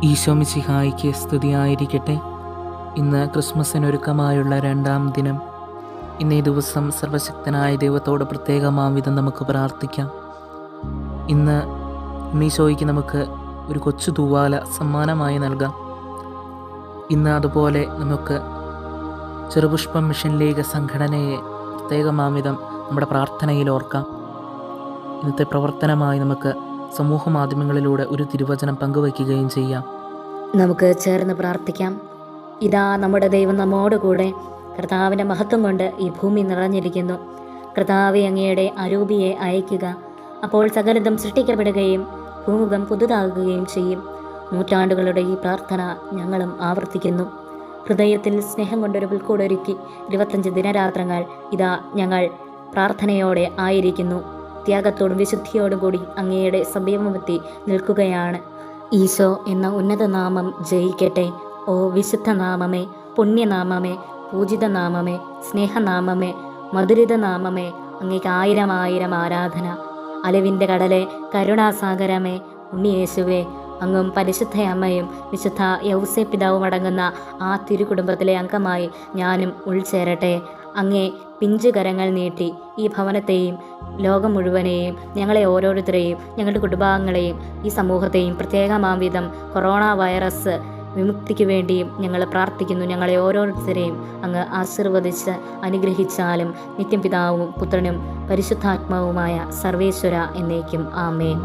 ഈശോ മിശിഹായിക്ക് സ്തുതിയായിരിക്കട്ടെ. ഇന്ന് ക്രിസ്മസിനൊരുക്കമായുള്ള 2-ാം ദിനം. ഇന്നേ ദിവസം സർവശക്തനായ ദൈവത്തോട് പ്രത്യേകമാം വിധം നമുക്ക് പ്രാർത്ഥിക്കാം. ഇന്ന് ഈശോയ്ക്ക് നമുക്ക് ഒരു കൊച്ചു തൂവാല സമ്മാനമായി നൽകാം. ഇന്ന് അതുപോലെ നമുക്ക് ചെറുപുഷ്പം മിഷൻ ലീഗ് സംഘടനയെ പ്രത്യേകമാം വിധം നമ്മുടെ പ്രാർത്ഥനയിൽ ഓർക്കാം. ഇന്നത്തെ പ്രവർത്തനമായി നമുക്ക് സമൂഹ മാധ്യമങ്ങളിലൂടെ ഒരു തിരുവചനം പങ്കുവയ്ക്കുകയും ചെയ്യാം. നമുക്ക് ചേർന്ന് പ്രാർത്ഥിക്കാം. ഇതാ നമ്മുടെ ദൈവം നമ്മോടുകൂടെ. കർത്താവിൻ്റെ മഹത്വം കൊണ്ട് ഈ ഭൂമി നിറഞ്ഞിരിക്കുന്നു. കർത്താവെ, അങ്ങയുടെ അരൂപിയെ അയക്കുക. അപ്പോൾ സകലതും സൃഷ്ടിക്കപ്പെടുകയും ഭൂമുഖം പുതുതാകുകയും ചെയ്യും. നൂറ്റാണ്ടുകളുടെ ഈ പ്രാർത്ഥന ഞങ്ങളും ആവർത്തിക്കുന്നു. ഹൃദയത്തിൽ സ്നേഹം കൊണ്ടൊരു പുൽക്കൂടൊരുക്കി 25 ദിനരാത്രങ്ങൾ ഇതാ ഞങ്ങൾ പ്രാർത്ഥനയോടെ ആയിരിക്കുന്നു. ത്യാഗത്തോടും വിശുദ്ധിയോടും കൂടി അങ്ങയുടെ സമീപമെത്തി നിൽക്കുകയാണ്. ഈശോ എന്ന ഉന്നത നാമം ജയിക്കട്ടെ. ഓ വിശുദ്ധ നാമമേ, പുണ്യനാമമേ, പൂജിത നാമമേ, സ്നേഹനാമമേ, മധുരിത നാമമേ, അങ്ങേക്ക് 1000 ആരാധന. അലവിൻ്റെ കടലെ, കരുണാസാഗരമേ, ഉണ്ണിയേശുവേ, അങ്ങും പരിശുദ്ധ അമ്മയും വിശുദ്ധ യൗസേ പിതാവും അടങ്ങുന്ന ആ തിരുകുടുംബത്തിലെ അംഗമായി ഞാനും ഉൾച്ചേരട്ടെ. അങ്ങേ പിഞ്ചുകരങ്ങൾ നീട്ടി ഈ ഭവനത്തെയും ലോകം മുഴുവനെയും, ഞങ്ങളെ ഓരോരുത്തരെയും, ഞങ്ങളുടെ കുടുംബാംഗങ്ങളെയും, ഈ സമൂഹത്തെയും പ്രത്യേകമാം വിധം കൊറോണ വൈറസ് വിമുക്തിക്ക് വേണ്ടിയും ഞങ്ങൾ പ്രാർത്ഥിക്കുന്നു. ഞങ്ങളെ ഓരോരുത്തരെയും അങ്ങ് ആശീർവദിച്ച് അനുഗ്രഹിച്ചാലും. നിത്യം പിതാവും പുത്രനും പരിശുദ്ധാത്മാവുമായ സർവേശ്വര എന്നേക്കും ആമേൻ.